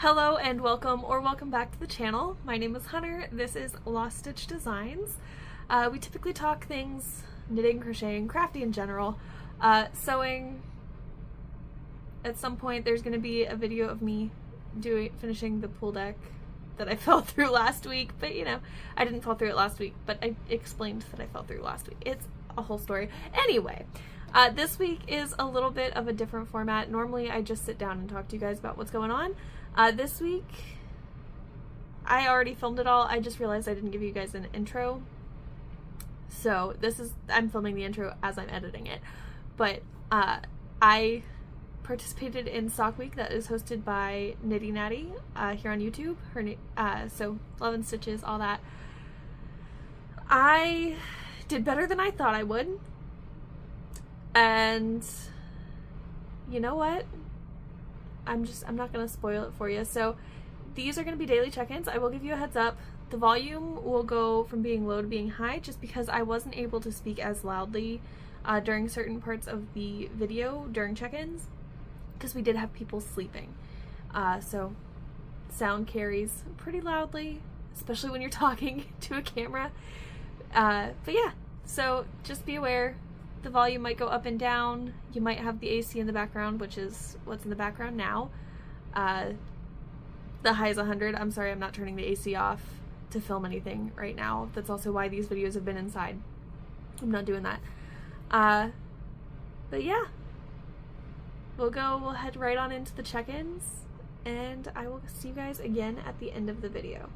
Hello and welcome or welcome back to the channel. My name is Hunter. This is Lost Stitch Designs. We typically talk things knitting, crocheting, crafty in general. Sewing. At some point there's going to be a video of me finishing the pool deck that I fell through last week, but you know, I didn't fall through it last week, but I explained that I fell through last week. It's a whole story. Anyway, this week is a little bit of a different format. Normally I just sit down and talk to you guys about what's going on. This week, I already filmed it all. I just realized I didn't give you guys an intro. So I'm filming the intro as I'm editing it. But I participated in Sock Week that is hosted by Knitty Natty here on YouTube. So Love and Stitches, all that. I did better than I thought I would. And you know what? I'm not going to spoil it for you. So these are going to be daily check-ins. I will give you a heads up. The volume will go from being low to being high just because I wasn't able to speak as loudly during certain parts of the video during check-ins because we did have people sleeping. So sound carries pretty loudly, especially when you're talking to a camera. But yeah, so just be aware. The volume might go up and down. You might have the AC in the background, which is what's in the background now. The high is 100. I'm sorry, I'm not turning the AC off to film anything right now. That's also why these videos have been inside. I'm not doing that. But yeah, we'll head right on into the check-ins, and I will see you guys again at the end of the video.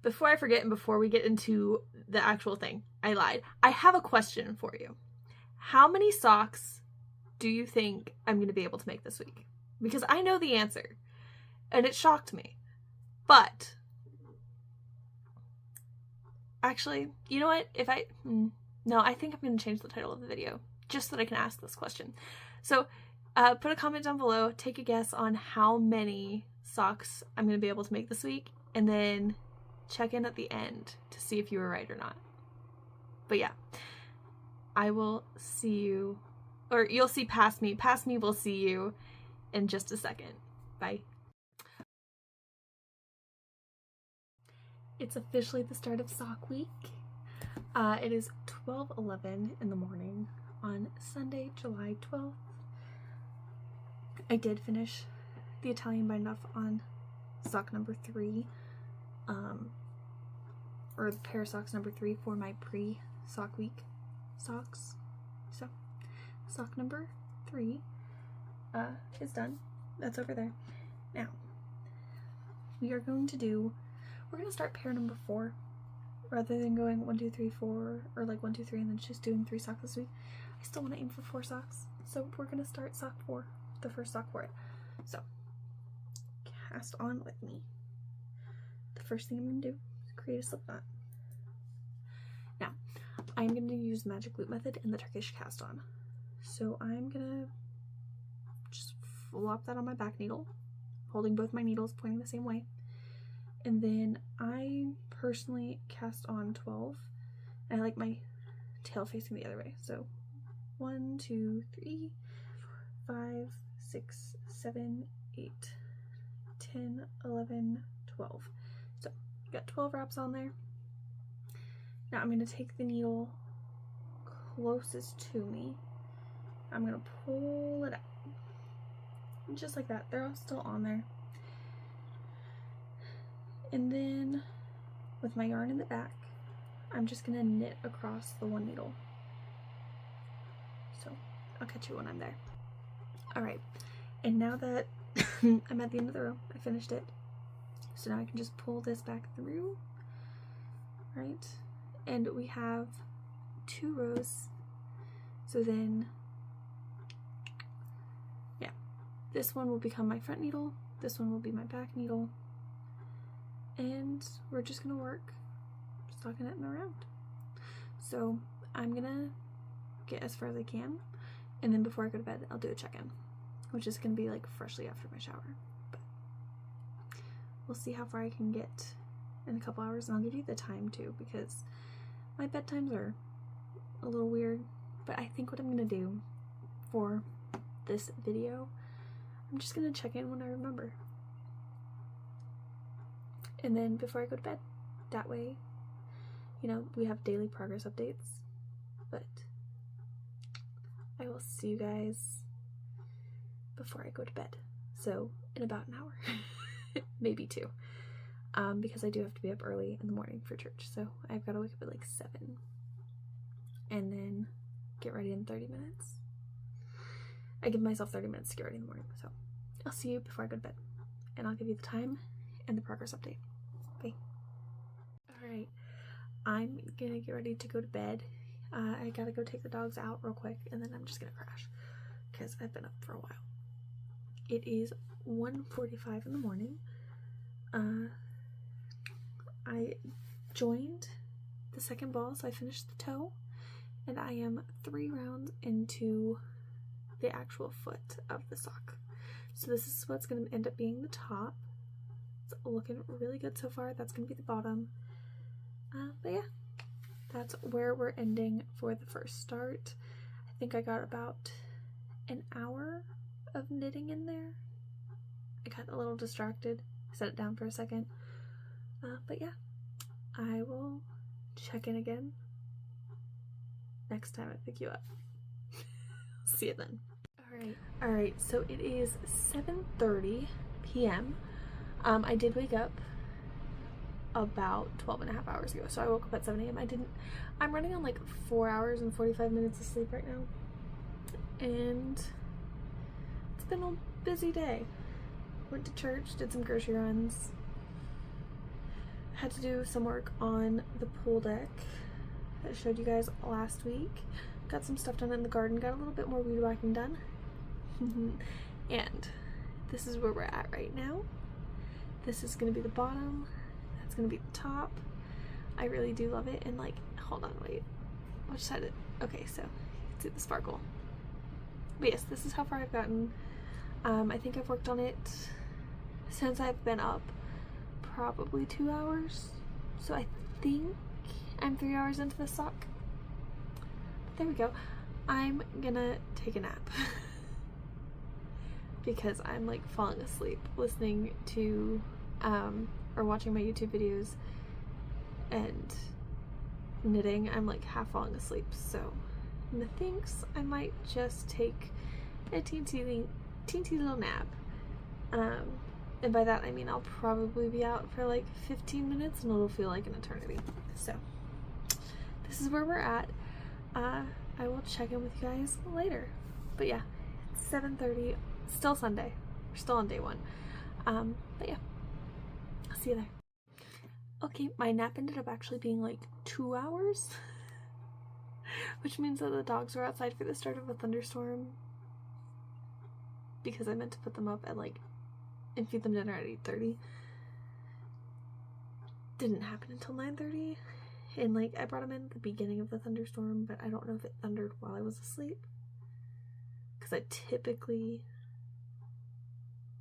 Before I forget and before we get into the actual thing, I lied. I have a question for you. How many socks do you think I'm going to be able to make this week? Because I know the answer, and it shocked me. But, actually, you know what? No, I think I'm going to change the title of the video, just so that I can ask this question. So, put a comment down below, take a guess on how many socks I'm going to be able to make this week, and then check in at the end to see if you were right or not. But yeah, I will see you, or you'll see past me. Past me will see you in just a second. Bye. It's officially the start of Sock Week. It is 12:11 in the morning on Sunday, July 12th. I did finish the Italian bind off on sock number 3. Or pair of socks number 3 for my pre-sock week socks. So, sock number 3 is done. That's over there. Now, we're going to start pair number 4. Rather than going 1, 2, 3, 4, or like 1, 2, 3, and then just doing 3 socks this week, I still want to aim for 4 socks. So we're going to start sock 4, the first sock for it. So, cast on with me. The first thing I'm going to do is create a slip knot. Now, I'm going to use the magic loop method and the Turkish cast on. So I'm going to just flop that on my back needle, holding both my needles pointing the same way. And then I personally cast on 12, and I like my tail facing the other way. So 1, 2, 3, 4, 5, 6, 7, 8, 10, 11, 12. So got 12 wraps on there. Now I'm going to take the needle closest to me. I'm going to pull it out. Just like that. They're all still on there. And then with my yarn in the back, I'm just going to knit across the one needle. So I'll catch you when I'm there. Alright, and now that I'm at the end of the row, I finished it. So now I can just pull this back through, right? And we have 2 rows. So then, yeah, this one will become my front needle, this one will be my back needle, and we're just gonna work stockinetting around. So I'm gonna get as far as I can, and then before I go to bed, I'll do a check-in, which is gonna be like freshly after my shower. But we'll see how far I can get in a couple hours, and I'll give you the time too, because my bedtimes are a little weird. But I think what I'm gonna do for this video, I'm just gonna check in when I remember. And then before I go to bed, that way, you know, we have daily progress updates. But I will see you guys before I go to bed. So in about an hour, maybe 2. Because I do have to be up early in the morning for church. So I've got to wake up at like 7 and then get ready in 30 minutes. I give myself 30 minutes to get ready in the morning. So I'll see you before I go to bed, and I'll give you the time and the progress update. Okay. All right. I'm gonna get ready to go to bed. I gotta go take the dogs out real quick, and then I'm just gonna crash because I've been up for a while. It is 1:45 in the morning. I joined the second ball, so I finished the toe, and I am 3 rounds into the actual foot of the sock. So this is what's going to end up being the top. It's looking really good so far. That's going to be the bottom. But yeah, that's where we're ending for the first start. I think I got about an hour of knitting in there. I got a little distracted. Set it down for a second. But yeah, I will check in again next time I pick you up. See you then. Alright, so it is 7:30 p.m. I did wake up about 12.5 hours ago, so I woke up at 7 a.m. I'm running on like 4 hours and 45 minutes of sleep right now, and it's been a busy day. Went to church, did some grocery runs, had to do some work on the pool deck that I showed you guys last week, got some stuff done in the garden, got a little bit more weed whacking done, and this is where we're at right now. This is going to be the bottom, that's going to be the top. I really do love it, and like, hold on, wait, which side okay, so you can see the sparkle. But yes, this is how far I've gotten. I think I've worked on it since I've been up probably 2 hours, so I think I'm 3 hours into the sock. But there we go. I'm gonna take a nap because I'm like falling asleep listening to or watching my YouTube videos and knitting. I'm like half falling asleep, so methinks I might just take a teensy little nap. And by that I mean I'll probably be out for like 15 minutes and it'll feel like an eternity. So this is where we're at. I will check in with you guys later. But yeah, it's 7:30, still Sunday. We're still on day 1. But yeah, I'll see you there. Okay, my nap ended up actually being like 2 hours, which means that the dogs were outside for the start of a thunderstorm, because I meant to put them up at like and feed them dinner at 8:30. Didn't happen until 9:30, and like I brought them in at the beginning of the thunderstorm, but I don't know if it thundered while I was asleep, because I typically,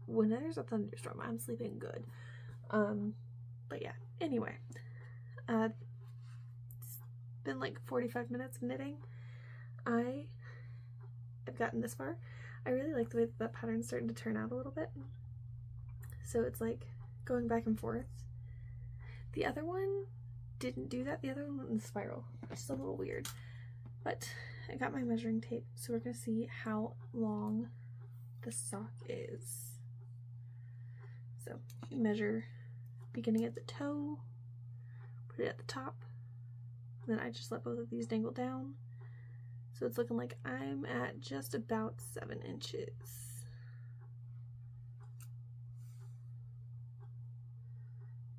when there's a thunderstorm, I'm sleeping good. But yeah, anyway, it's been like 45 minutes of knitting. I have gotten this far. I really like the way that pattern's starting to turn out a little bit. So it's like going back and forth. The other one didn't do that. The other one went in the spiral, which is a little weird. But I got my measuring tape, so we're going to see how long the sock is. So measure beginning at the toe, put it at the top, and then I just let both of these dangle down. So it's looking like I'm at just about 7 inches.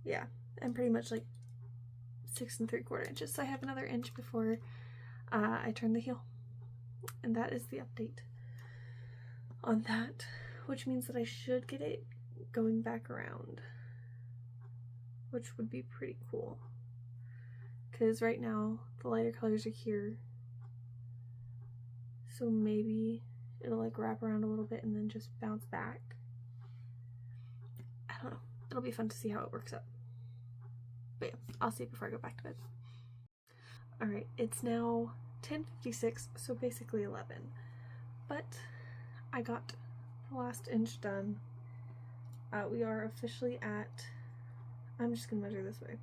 Yeah, I'm pretty much like 6 3/4 inches. So I have another inch before I turn the heel. And that is the update on that, which means that I should get it going back around, which would be pretty cool. Because right now the lighter colors are here. So maybe it'll like wrap around a little bit and then just bounce back. I don't know. It'll be fun to see how it works out. But yeah, I'll see you before I go back to bed. Alright, it's now 10:56, so basically 11. But I got the last inch done. We are officially at, I'm just gonna measure this way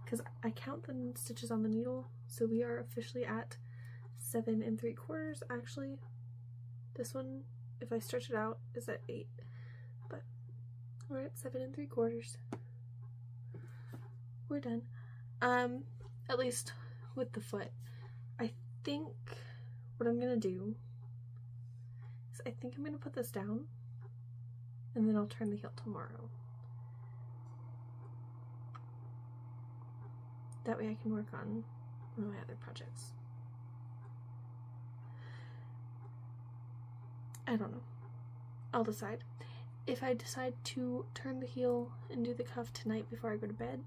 because I count the stitches on the needle, so we are officially at 7 3/4. Actually, this one, if I stretch it out, is at 8, but we're at 7 3/4. We're done. At least with the foot. I think what I'm gonna do is I think I'm gonna put this down and then I'll turn the heel tomorrow. That way I can work on one of my other projects. I don't know. I'll decide. If I decide to turn the heel and do the cuff tonight before I go to bed,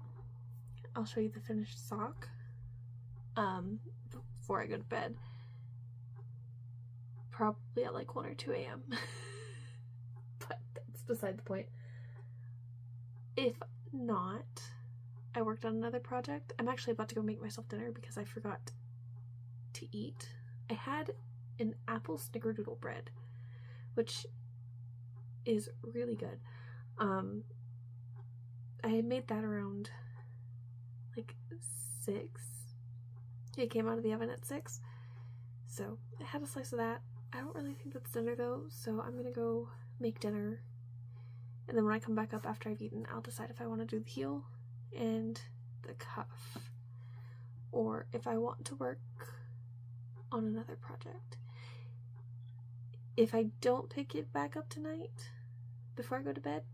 I'll show you the finished sock before I go to bed. Probably at like 1 or 2 a.m. But that's beside the point. If not, I worked on another project. I'm actually about to go make myself dinner because I forgot to eat. I had an apple snickerdoodle bread, which is really good. I had made that around like 6. It came out of the oven at 6. So I had a slice of that. I don't really think that's dinner though, so I'm gonna go make dinner. And then when I come back up after I've eaten, I'll decide if I want to do the heel and the cuff, or if I want to work on another project. If I don't pick it back up tonight before I go to bed,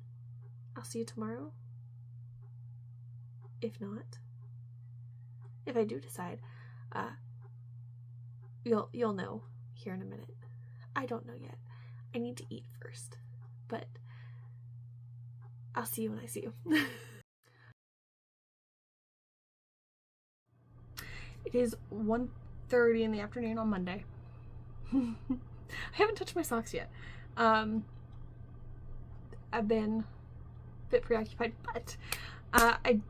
I'll see you tomorrow. If not, if I do decide, you'll know here in a minute. I don't know yet. I need to eat first, but I'll see you when I see you. It is 1:30 in the afternoon on Monday. I haven't touched my socks yet. I've been a bit preoccupied, but I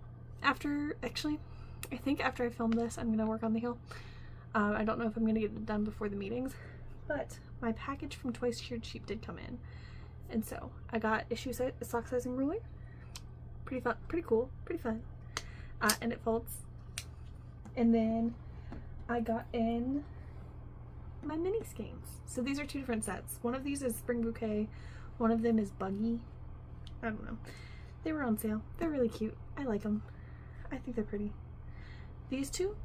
think after I film this, I'm gonna work on the heel. I don't know if I'm gonna get it done before the meetings, but my package from Twice Sheared Sheep did come in, and so I got a sock sizing ruler. Pretty fun, pretty cool, pretty fun, and it folds. And then I got in my mini skeins. So these are 2 different sets. One of these is Spring Bouquet, one of them is Buggy. I don't know. They were on sale. They're really cute. I like them. I think they're pretty. These 2,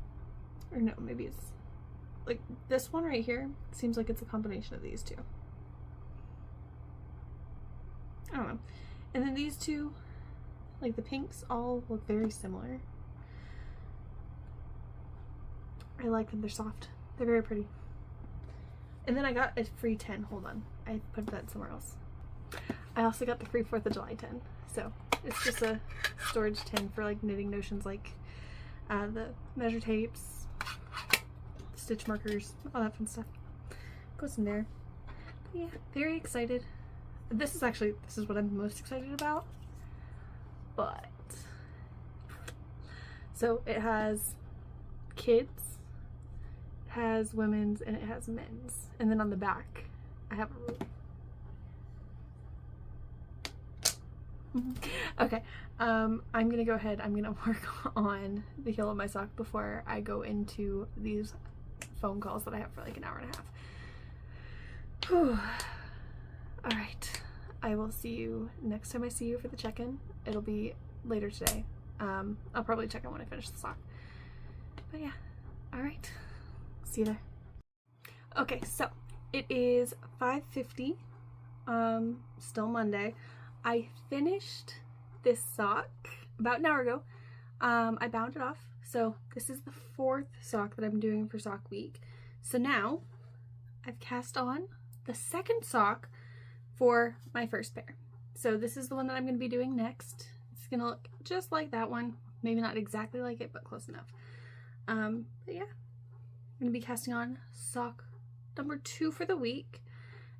or no, maybe it's like this one right here. Seems like it's a combination of these 2. I don't know. And then these 2, like the pinks, all look very similar. I like them. They're soft. They're very pretty. And then I got a free 10. Hold on. I put that somewhere else. I also got the free 4th of July 10. So it's just a storage tin for like knitting notions, like the measure tapes, stitch markers, all that fun stuff. Goes in there. But yeah, very excited. This is what I'm most excited about. But so it has kids, has women's, and it has men's, and then on the back I have a ruler. Okay, I'm gonna go ahead, I'm gonna work on the heel of my sock before I go into these phone calls that I have for like an hour and a half. Whew. All right, I will see you next time I see you for the check-in. It'll be later today. I'll probably check in when I finish the sock, but yeah, all right. See you there. Okay, so it is 5:50, still Monday. I finished this sock about an hour ago. I bound it off. So this is the 4th sock that I'm doing for sock week. So now I've cast on the 2nd sock for my first pair. So this is the one that I'm going to be doing next. It's going to look just like that one. Maybe not exactly like it, but close enough. But yeah. I'm going to be casting on sock number 2 for the week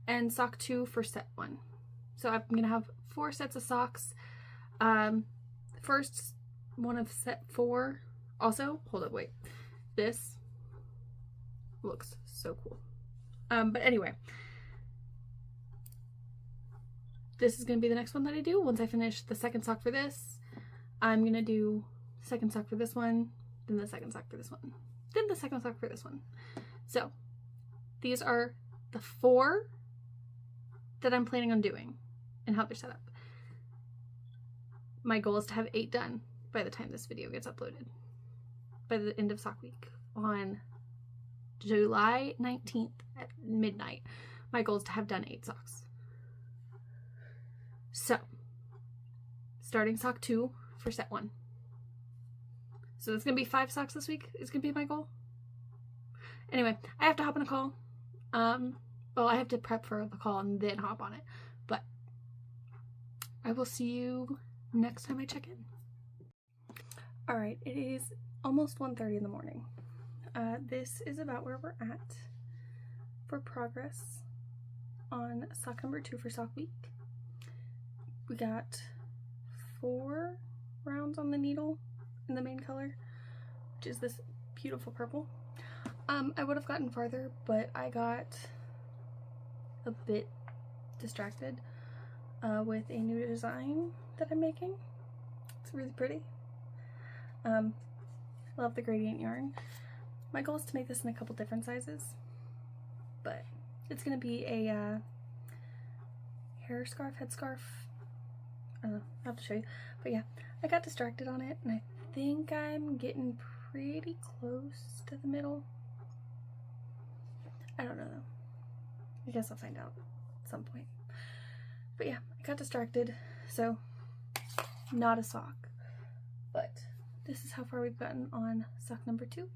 and sock 2 for set 1. So I'm going to have 4 sets of socks. First one of set 4. Also, hold up, wait. This looks so cool. But anyway, this is going to be the next one that I do. Once I finish the second sock for this, I'm going to do second sock for this one, then the second sock for this one, then the second sock for this one. So these are the 4 that I'm planning on doing and how they're set up. My goal is to have 8 done by the time this video gets uploaded, by the end of sock week on July 19th at midnight. My goal is to have done 8 socks. So, starting sock 2 for set 1. So it's going to be 5 socks this week is going to be my goal. Anyway, I have to hop on a call. Well, I have to prep for the call and then hop on it. But I will see you next time I check in. Alright, it is almost 1:30 in the morning. This is about where we're at for progress on sock number 2 for sock week. We got 4 rounds on the needle in the main color, which is this beautiful purple. I would have gotten farther, but I got a bit distracted with a new design that I'm making. It's really pretty. Love the gradient yarn. My goal is to make this in a couple different sizes, but it's going to be a hair scarf, headscarf. I don't know, I'll have to show you. But yeah, I got distracted on it, and I think I'm getting pretty close to the middle. I don't know though. I guess I'll find out at some point. But yeah, I got distracted, so not a sock. But this is how far we've gotten on sock number 2.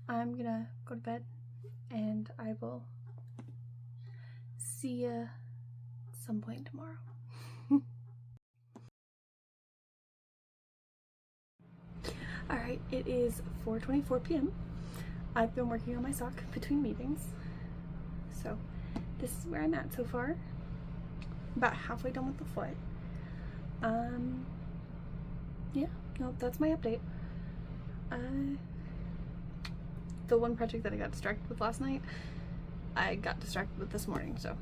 I'm gonna go to bed, and I will see ya some point tomorrow. Alright, it is 4:24 p.m. I've been working on my sock between meetings. So this is where I'm at so far. About halfway done with the foot. Yeah, no, that's my update. The one project that I got distracted with last night, I got distracted with this morning, so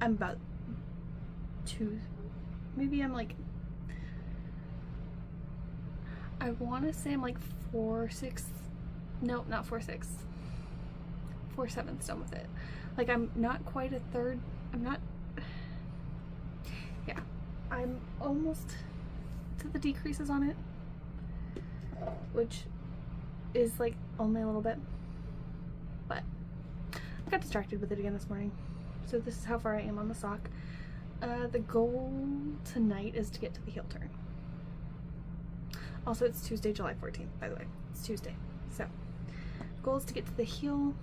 I'm about 2, maybe I'm like, I want to say I'm like 4/6, no, not 4/6, 4/7 done with it. Like, I'm not quite a third, I'm not, yeah, I'm almost to the decreases on it, which is like only a little bit, but I got distracted with it again this morning. So this is how far I am on the sock. The goal tonight is to get to the heel turn. Also, it's Tuesday, July 14th, by the way. It's Tuesday. So the goal is to get to the heel,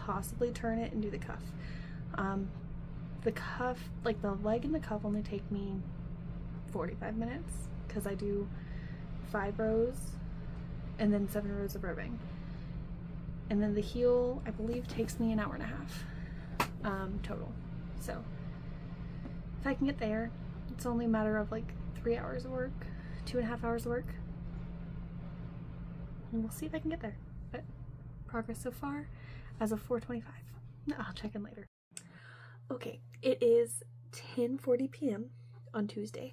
possibly turn it and do the cuff. The cuff, like the leg and the cuff, only take me 45 minutes because I do 5 rows and then 7 rows of ribbing. And then the heel, I believe, takes me an hour and a half total. So if I can get there, it's only a matter of like 3 hours of work, 2.5 hours of work. And we'll see if I can get there. But progress so far as of 4:25. I'll check in later. Okay, it is 10:40 p.m. on Tuesday.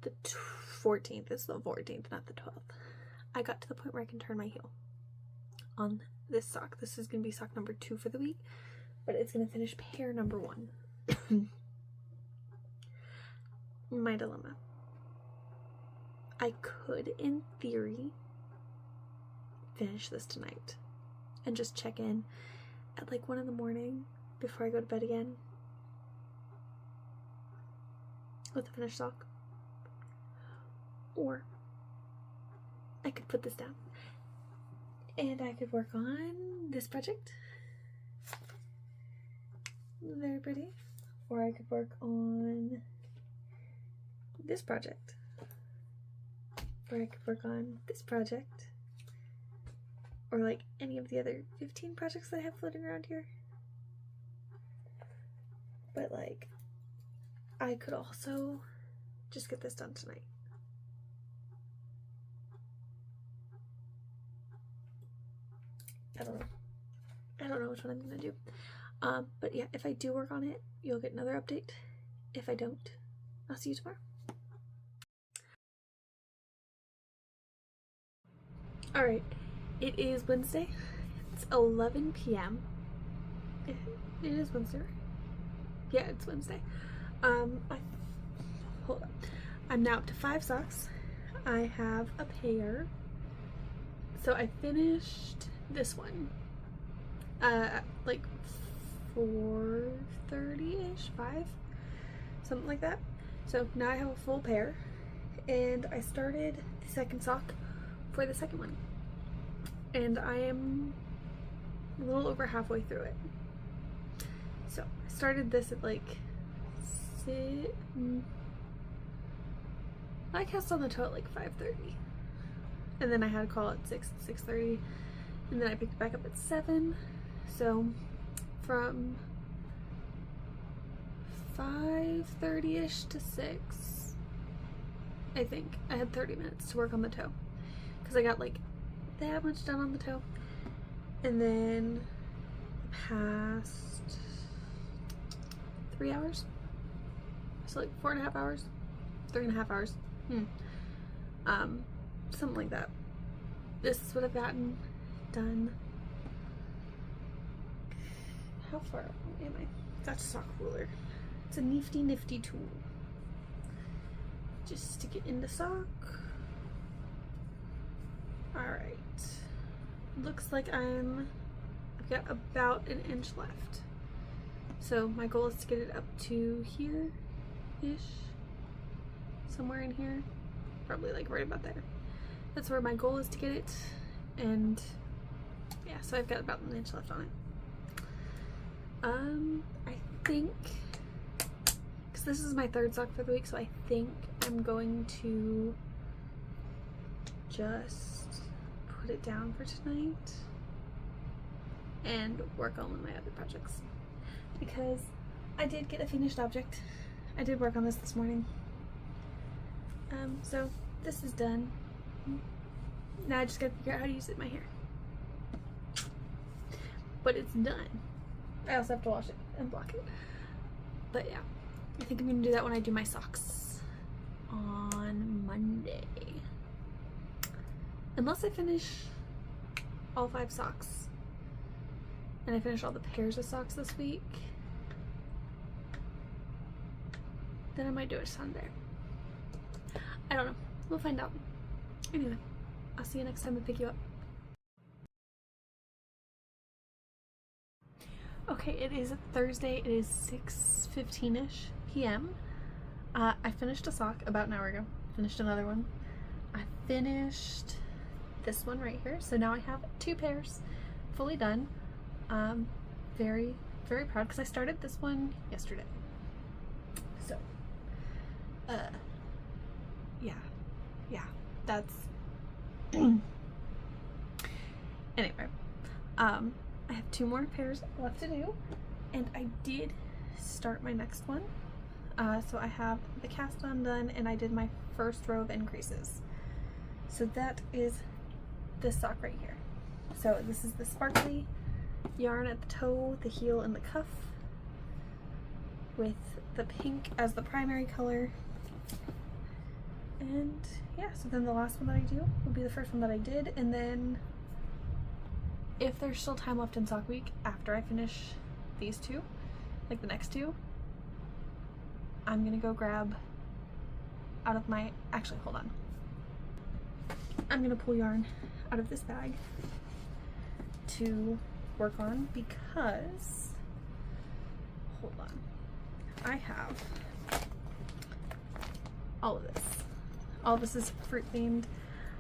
The 14th is the 14th, not the 12th. I got to the point where I can turn my heel on this sock. This is going to be sock number 2 for the week, but it's going to finish pair number 1. My dilemma. I could, in theory, finish this tonight and just check in at like 1 in the morning before I go to bed again with the finished sock. Or I could put this down and I could work on this project. Very pretty. Or I could work on this project. Or I could work on this project. Or like any of the other 15 projects that I have floating around here. But like, I could also just get this done tonight. I don't know. I don't know which one I'm gonna do. But yeah, if I do work on it, you'll get another update. If I don't, I'll see you tomorrow. Alright, it is Wednesday. It's 11 p.m. It is Wednesday, right? Yeah, it's Wednesday. Hold on. I'm now up to 5 socks. I have a pair. So I finished this one like 4:30ish, 5, something like that. So now I have a full pair, and I started the second sock for the second one, and I am a little over halfway through it. So I started this at like I cast on the toe at like 5:30, and then I had a call at 6:30, and then I picked it back up at 7. So from 5:30ish to 6, I think I had 30 minutes to work on the toe, because I got like that much done on the toe, and then past 3 hours, so like 4.5 hours, 3.5 hours, something like that. This is what I've gotten done. How far am I? Got a sock ruler. It's a nifty tool. Just stick it in the sock. Alright. Looks like I've got about an inch left. So my goal is to get it up to here-ish. Somewhere in here. Probably like right about there. That's where my goal is to get it. And yeah, so I've got about an inch left on it. I think, because this is my 3rd sock for the week, so I think I'm going to just put it down for tonight and work on one of my other projects, because I did get a finished object. I did work on this morning. So this is done. Now I just gotta figure out how to use it in my hair. But it's done. I also have to wash it and block it. But yeah, I think I'm gonna do that when I do my socks on Monday. Unless I finish all 5 socks and I finish all the pairs of socks this week, then I might do it Sunday. I don't know. We'll find out. Anyway, I'll see you next time I pick you up. Okay, it is Thursday. It is 6:15ish p.m. I finished a sock about an hour ago. Finished another one. I finished this one right here. So now I have 2 pairs fully done. Very, very proud, because I started this one yesterday. So, yeah, that's anyway. I have 2 more pairs left to do, and I did start my next one. So I have the cast on done, and I did my first row of increases. So that is this sock right here. So this is the sparkly yarn at the toe, the heel, and the cuff, with the pink as the primary color. And yeah, so then the last one that I do will be the first one that I did, and then if there's still time left in sock week after I finish these 2, like the next 2, I'm gonna go grab out of my, actually hold on, I'm gonna pull yarn out of this bag to work on, because, hold on, I have all of this. All of this is fruit themed.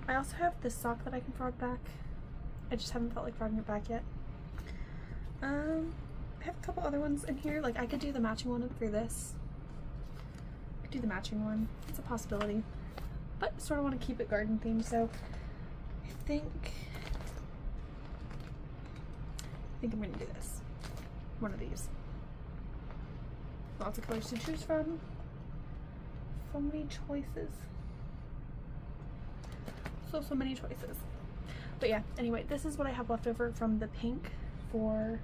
I also have this sock that I can frog back. I just haven't felt like frogging it back yet. I have a couple other ones in here. Like, I could do the matching one through this. I could do the matching one. It's a possibility. But I sort of want to keep it garden themed, so I think I'm gonna do this. One of these. Lots of colors to choose from. So many choices. So many choices. But yeah, anyway, this is what I have left over from the pink for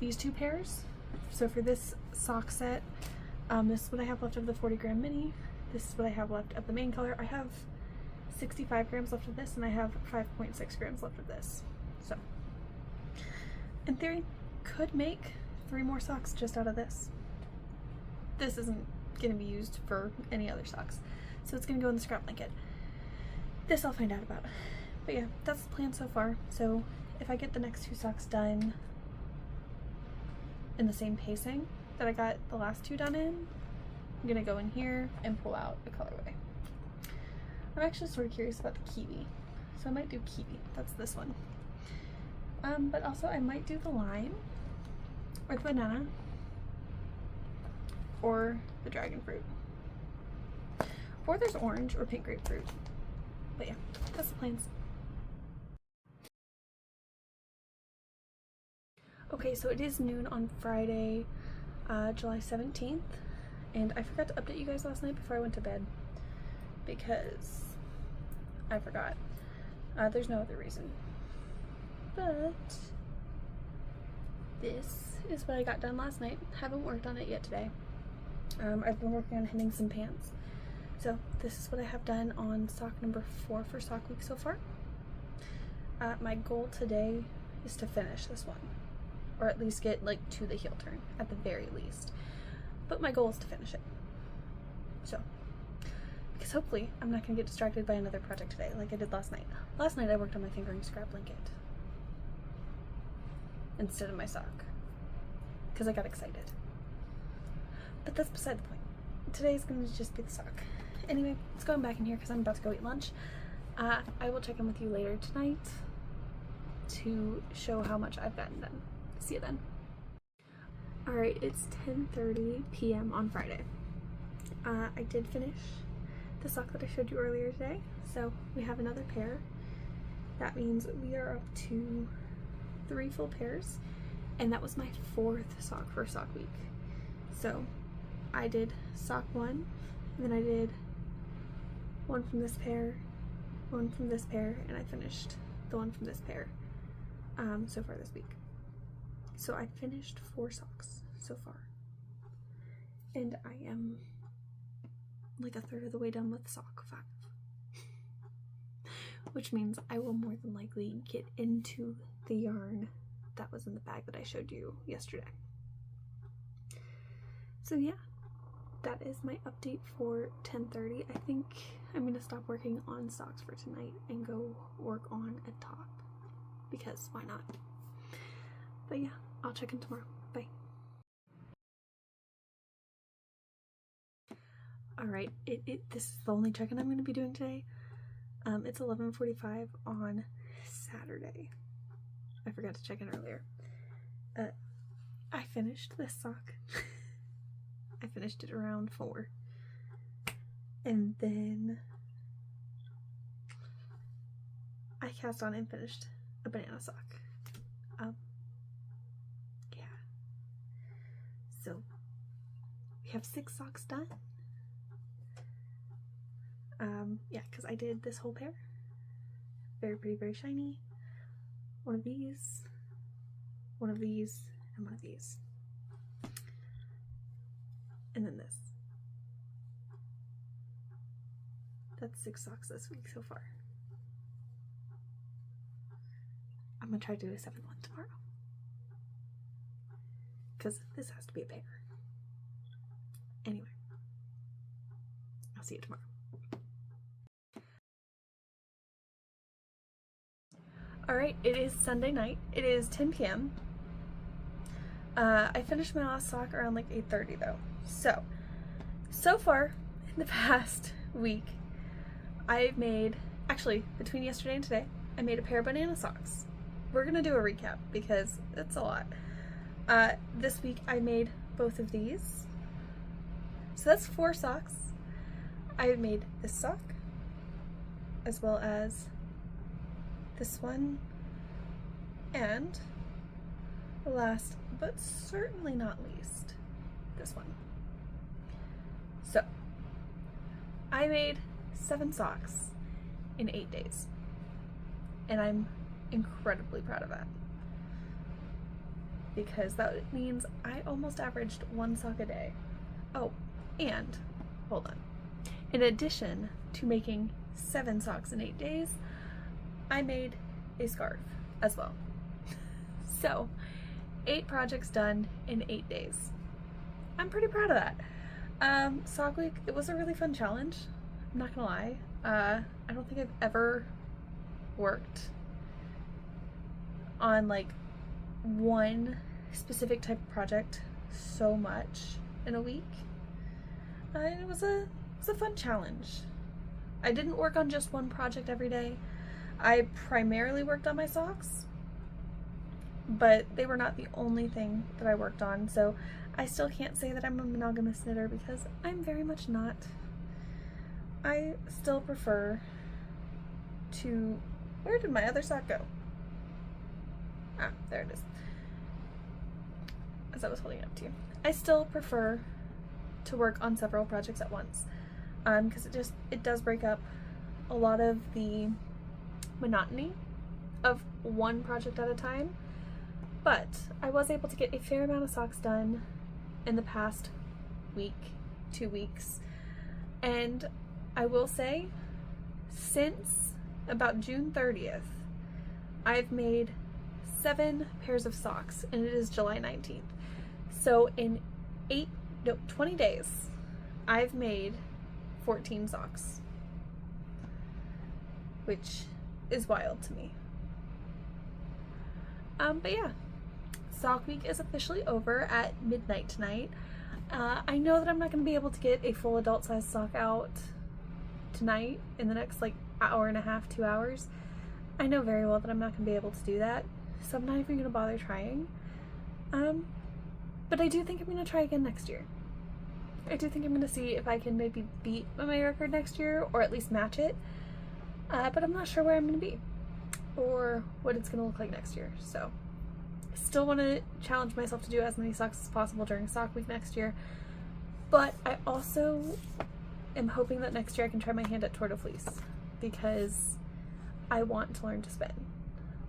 these two pairs. So for this sock set, this is what I have left of the 40 gram mini. This is what I have left of the main color. I have 65 grams left of this, and I have 5.6 grams left of this. So, in theory, could make 3 more socks just out of this. This isn't going to be used for any other socks, so it's going to go in the scrap blanket. This I'll find out about. But yeah, that's the plan so far. So if I get the next 2 socks done in the same pacing that I got the last 2 done in, I'm gonna go in here and pull out a colorway. I'm actually sort of curious about the kiwi, so I might do kiwi. That's this one. But also I might do the lime, or the banana, or the dragon fruit, or there's orange or pink grapefruit. But yeah, that's the plans. Okay, so it is noon on Friday, July 17th, and I forgot to update you guys last night before I went to bed because I forgot. There's no other reason. But this is what I got done last night. Haven't worked on it yet today. I've been working on hemming some pants. So this is what I have done on sock number 4 for sock week so far. My goal today is to finish this one, or at least get like to the heel turn at the very least. But my goal is to finish it. So, because hopefully I'm not gonna get distracted by another project today like I did last night. Last night I worked on my fingering scrap blanket instead of my sock because I got excited. But that's beside the point. Today's gonna just be the sock. Anyway, let's go back in here because I'm about to go eat lunch. I will check in with you later tonight to show how much I've gotten done. See you then. Alright, it's 10:30 p.m. on Friday. I did finish the sock that I showed you earlier today, so we have another pair. That means we are up to 3 full pairs, and that was my 4th sock for sock week. So I did sock 1, and then I did 1 from this pair, 1 from this pair, and I finished the 1 from this pair so far this week. So I finished 4 socks so far, and I am like a third of the way done with sock 5, which means I will more than likely get into the yarn that was in the bag that I showed you yesterday. So yeah, that is my update for 10:30. I think I'm gonna stop working on socks for tonight and go work on a top, because why not? But yeah, I'll check in tomorrow. Bye. Alright, this is the only check-in I'm going to be doing today. It's 11:45 on Saturday. I forgot to check in earlier. I finished this sock. I finished it around 4. And then I cast on and finished a banana sock. Yeah. So we have 6 socks done. Yeah, because I did this whole pair. Very pretty, very shiny. One of these, one of these, and one of these. And then this. That's 6 socks this week so far. I'm gonna try to do a 7th one tomorrow, because this has to be a pair. Anyway, I'll see you tomorrow. Alright, it is Sunday night. It is 10 p.m. I finished my last sock around like 8:30 though. So far in the past week, I've made, actually between yesterday and today, I made a pair of banana socks. We're gonna do a recap because it's a lot. This week I made both of these. So that's 4 socks. I've made this sock, as well as this one, and last but certainly not least, this one. So I made 7 socks in 8 days. and I'm incredibly proud of that, because that means I almost averaged 1 sock a day. Oh, and hold on. In addition to making 7 socks in 8 days, I made a scarf as well. So, 8 projects done in 8 days. I'm pretty proud of that. Sock week, it was a really fun challenge. I'm not gonna lie. I don't think I've ever worked on like one specific type of project so much in a week. It was a fun challenge. I didn't work on just one project every day. I primarily worked on my socks, but they were not the only thing that I worked on, so I still can't say that I'm a monogamous knitter, because I'm very much not. I still prefer to... Where did my other sock go? Ah, there it is. As I was holding it up to you. I still prefer to work on several projects at once, because it does break up a lot of the monotony of one project at a time. But I was able to get a fair amount of socks done in the past week, 2 weeks, and I will say, since about June 30th, I've made 7 pairs of socks, and it is July 19th. So in 20 days, I've made 14 socks, which is wild to me. But yeah, sock week is officially over at midnight tonight. I know that I'm not going to be able to get a full adult size sock out tonight in the next like hour and a half, 2 hours. I know very well that I'm not going to be able to do that, so I'm not even going to bother trying. But I do think I'm going to try again next year. I do think I'm going to see if I can maybe beat my record next year, or at least match it. But I'm not sure where I'm going to be or what it's going to look like next year. So I still want to challenge myself to do as many socks as possible during sock week next year. But I also am hoping that next year I can try my hand at Tour de Fleece, because I want to learn to spin.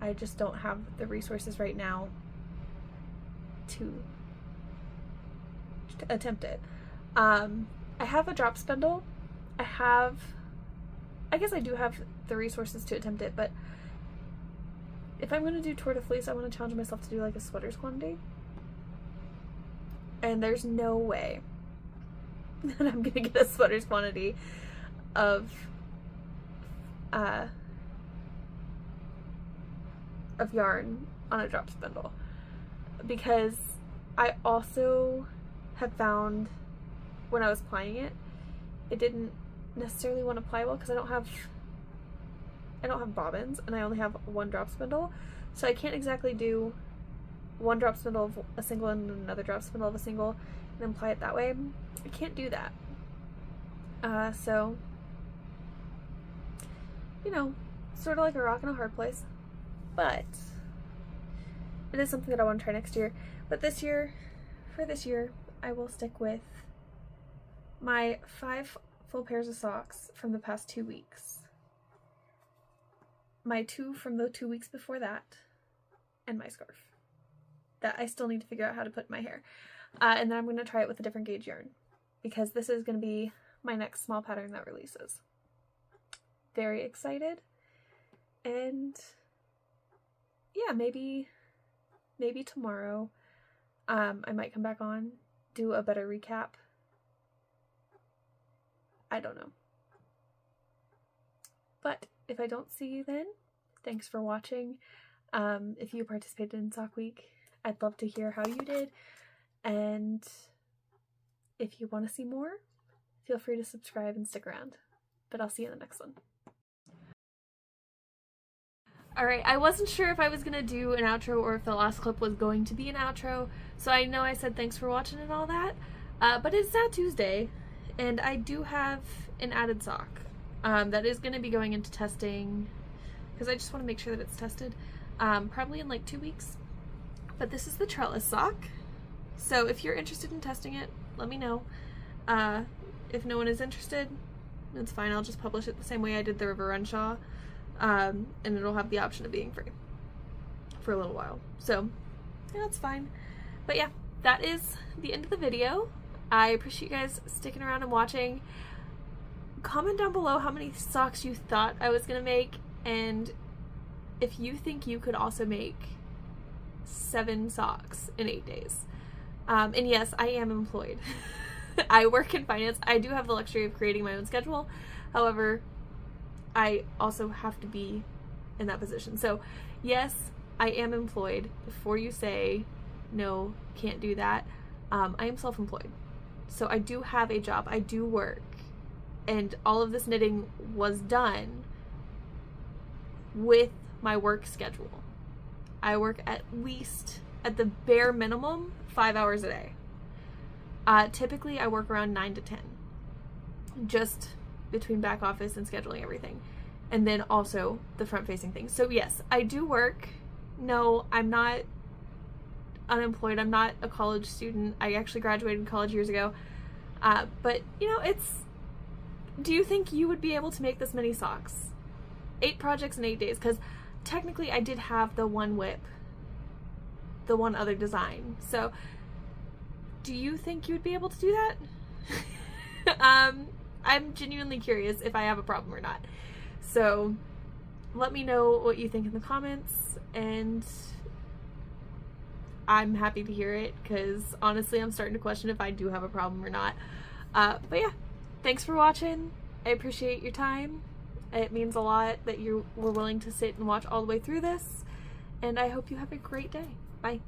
I just don't have the resources right now to attempt it. I have a drop spindle. I guess I do have the resources to attempt it, but if I'm going to do Tour de Fleece, I want to challenge myself to do like a sweater's quantity. And there's no way that I'm going to get a sweater's quantity of yarn on a drop spindle, because I also have found when I was plying it, it didn't necessarily want to ply well, because I don't have bobbins and I only have one drop spindle, so I can't exactly do one drop spindle of a single and another drop spindle of a single and then ply it that way. I can't do that. So, you know, sort of like a rock and a hard place, but it is something that I want to try next year. But for this year, I will stick with my 5 full pairs of socks from the past 2 weeks, my 2 from the 2 weeks before that, and my scarf that I still need to figure out how to put in my hair. And then I'm going to try it with a different gauge yarn, because this is going to be my next small pattern that releases. Very excited. And yeah, maybe tomorrow I might come back on, do a better recap. I don't know. But if I don't see you then, thanks for watching. If you participated in Sock Week, I'd love to hear how you did. And if you want to see more, feel free to subscribe and stick around. But I'll see you in the next one. Alright, I wasn't sure if I was going to do an outro or if the last clip was going to be an outro, so I know I said thanks for watching and all that, but it's now Tuesday, and I do have an added sock that is going to be going into testing, because I just want to make sure that it's tested, probably in like 2 weeks. But this is the trellis sock, so if you're interested in testing it, let me know. If no one is interested, that's fine, I'll just publish it the same way I did the River Renshaw and it'll have the option of being free for a little while. So yeah, that's fine. But yeah, that is the end of the video. I appreciate you guys sticking around and watching. Comment down below how many socks you thought I was gonna make, and if you think you could also make 7 socks in 8 days. And yes, I am employed. I work in finance. I do have the luxury of creating my own schedule. However, I also have to be in that position. So yes, I am employed. Before you say, no, can't do that, I am self-employed. So I do have a job. I do work. And all of this knitting was done with my work schedule. I work at least, at the bare minimum, 5 hours a day. Typically I work around 9 to 10, just between back office and scheduling everything, and then also the front facing things. So yes, I do work. No, I'm not unemployed. I'm not a college student. I actually graduated college years ago. But you know, do you think you would be able to make this many socks? 8 projects in 8 days, because technically I did have the one whip, the one other design. So do you think you would be able to do that? I'm genuinely curious if I have a problem or not. So let me know what you think in the comments, and I'm happy to hear it, because honestly I'm starting to question if I do have a problem or not. But yeah, thanks for watching. I appreciate your time. It means a lot that you were willing to sit and watch all the way through this, and I hope you have a great day. Bye.